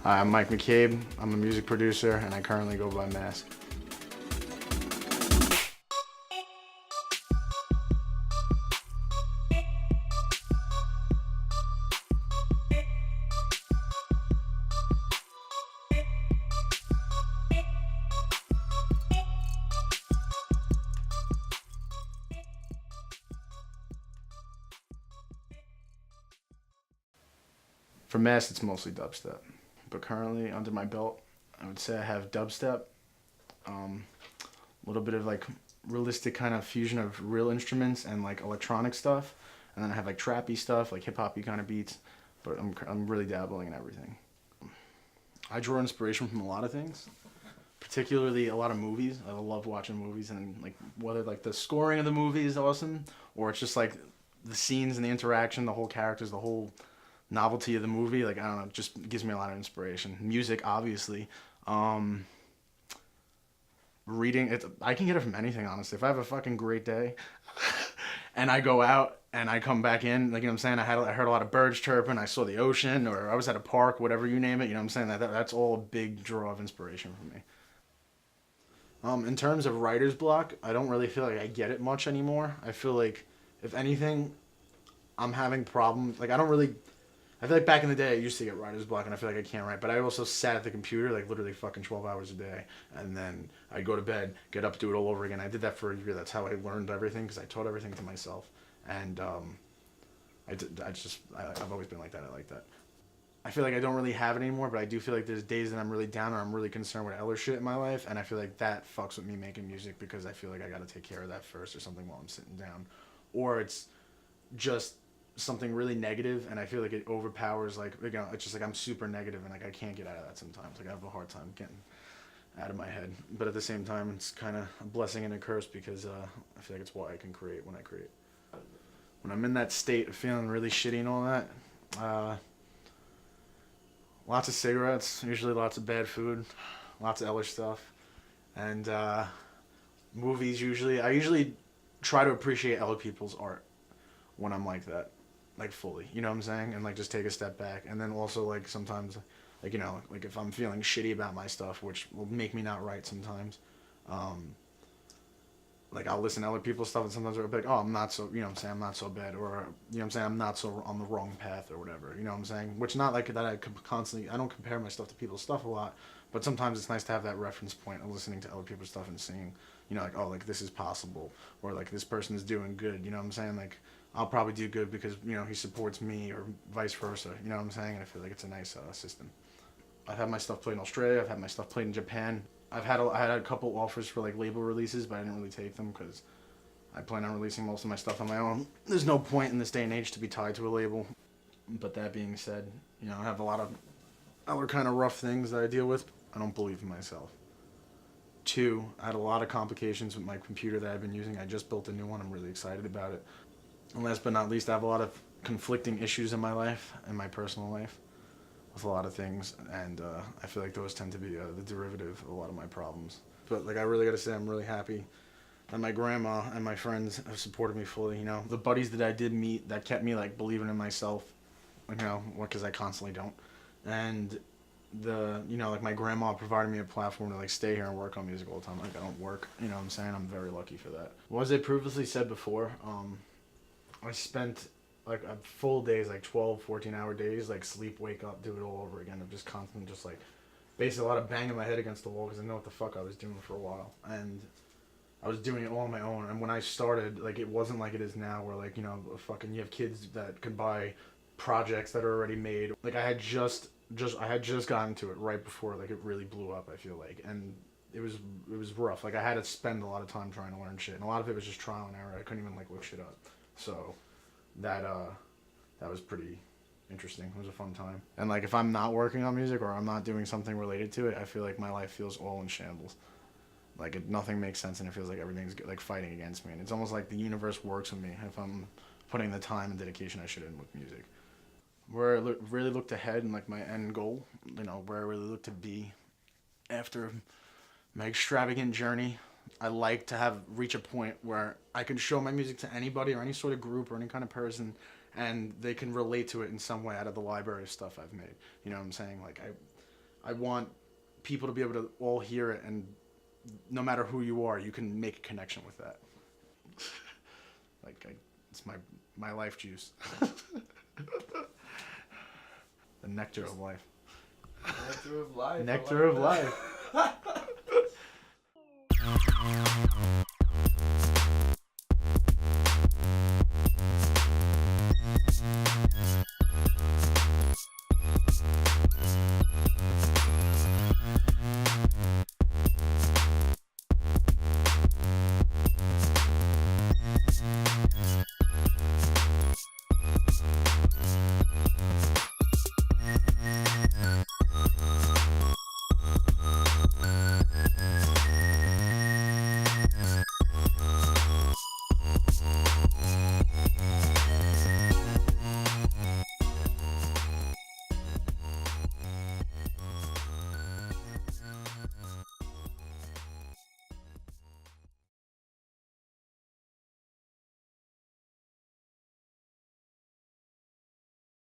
Hi, I'm Mike McCabe. I'm a music producer, and I currently go by Mask. For Mask, it's mostly dubstep. But currently, under my belt, I would say I have dubstep, a little bit of like realistic kind of fusion of real instruments and like electronic stuff. And then I have like trappy stuff, like hip hoppy kind of beats. But I'm really dabbling in everything. I draw inspiration from a lot of things, particularly a lot of movies. I love watching movies, and like whether like the scoring of the movie is awesome or it's just like the scenes and the interaction, the whole characters, the whole novelty of the movie. Like I don't know, it just gives me a lot of inspiration. Music, obviously. Reading, I can get it from anything, honestly. If I have a fucking great day and I go out and I come back in, like, you know what I'm saying, I heard a lot of birds chirping, I saw the ocean, or I was at a park, whatever you name it, you know what I'm saying, that's all a big draw of inspiration for me. In terms of writer's block, I don't really feel like I get it much anymore. I feel like, if anything, I'm having problems. Like, I feel like back in the day I used to get writer's block and I feel like I can't write, but I also sat at the computer like literally fucking 12 hours a day, and then I'd go to bed, get up, do it all over again. I did that for a year. That's how I learned everything, because I taught everything to myself. And I've always been like that. I like that. I feel like I don't really have it anymore, but I do feel like there's days that I'm really down or I'm really concerned with other shit in my life, and I feel like that fucks with me making music, because I feel like I gotta take care of that first or something while I'm sitting down. Or it's just something really negative, and I feel like it overpowers, like, you know, it's just like I'm super negative and like I can't get out of that sometimes. Like I have a hard time getting out of my head. But at the same time, it's kind of a blessing and a curse, because I feel like it's why I can create when I create. When I'm in that state of feeling really shitty and all that, lots of cigarettes, usually lots of bad food, lots of hellish stuff, and movies usually. I usually try to appreciate other people's art when I'm like that, like fully, you know what I'm saying? And like just take a step back. And then also like sometimes, like, you know, like if I'm feeling shitty about my stuff, which will make me not write sometimes, like I'll listen to other people's stuff, and sometimes I'll be like, oh, I'm not so, you know what I'm saying, I'm not so bad, or, you know what I'm saying, I'm not so on the wrong path or whatever, you know what I'm saying? Which, not like that I constantly, I don't compare my stuff to people's stuff a lot, but sometimes it's nice to have that reference point of listening to other people's stuff and seeing, you know, like, oh, like this is possible, or like this person is doing good, you know what I'm saying? Like, I'll probably do good because, you know, he supports me, or vice versa, you know what I'm saying? And I feel like it's a nice system. I've had my stuff played in Australia, I've had my stuff played in Japan. I had a couple offers for like label releases, but I didn't really take them because I plan on releasing most of my stuff on my own. There's no point in this day and age to be tied to a label. But that being said, you know, I have a lot of other kind of rough things that I deal with. I don't believe in myself. Two, I had a lot of complications with my computer that I've been using. I just built a new one. I'm really excited about it. And last but not least, I have a lot of conflicting issues in my life, in my personal life, with a lot of things, and I feel like those tend to be the derivative of a lot of my problems. But like, I really gotta say, I'm really happy that my grandma and my friends have supported me fully. You know, the buddies that I did meet that kept me like believing in myself, you know, because I constantly don't. And you know, like my grandma provided me a platform to like stay here and work on music all the time. Like I don't work, you know what I'm saying? I'm very lucky for that. Well, as I previously said before, I spent like a full days, like 12, 14-hour days, like sleep, wake up, do it all over again. Of just constantly just like basically a lot of banging my head against the wall, because I know what the fuck I was doing for a while. And I was doing it all on my own. And when I started, like, it wasn't like it is now, where like, you know, fucking you have kids that can buy projects that are already made. Like I had just gotten to it right before like it really blew up, I feel like. And it was rough. Like I had to spend a lot of time trying to learn shit, and a lot of it was just trial and error. I couldn't even like look shit up. So that was pretty interesting. It was a fun time. And like if I'm not working on music or I'm not doing something related to it, I feel like my life feels all in shambles. Like nothing makes sense, and it feels like everything's like fighting against me. And it's almost like the universe works with me if I'm putting the time and dedication I should in with music. Where I really looked ahead and like my end goal, you know, where I really look to be after my extravagant journey, I like to have reach a point where I can show my music to anybody or any sort of group or any kind of person, and they can relate to it in some way out of the library of stuff I've made. You know what I'm saying? Like I want people to be able to all hear it, and no matter who you are, you can make a connection with that. It's my life juice. The nectar of life. Nectar of life. Nectar of life.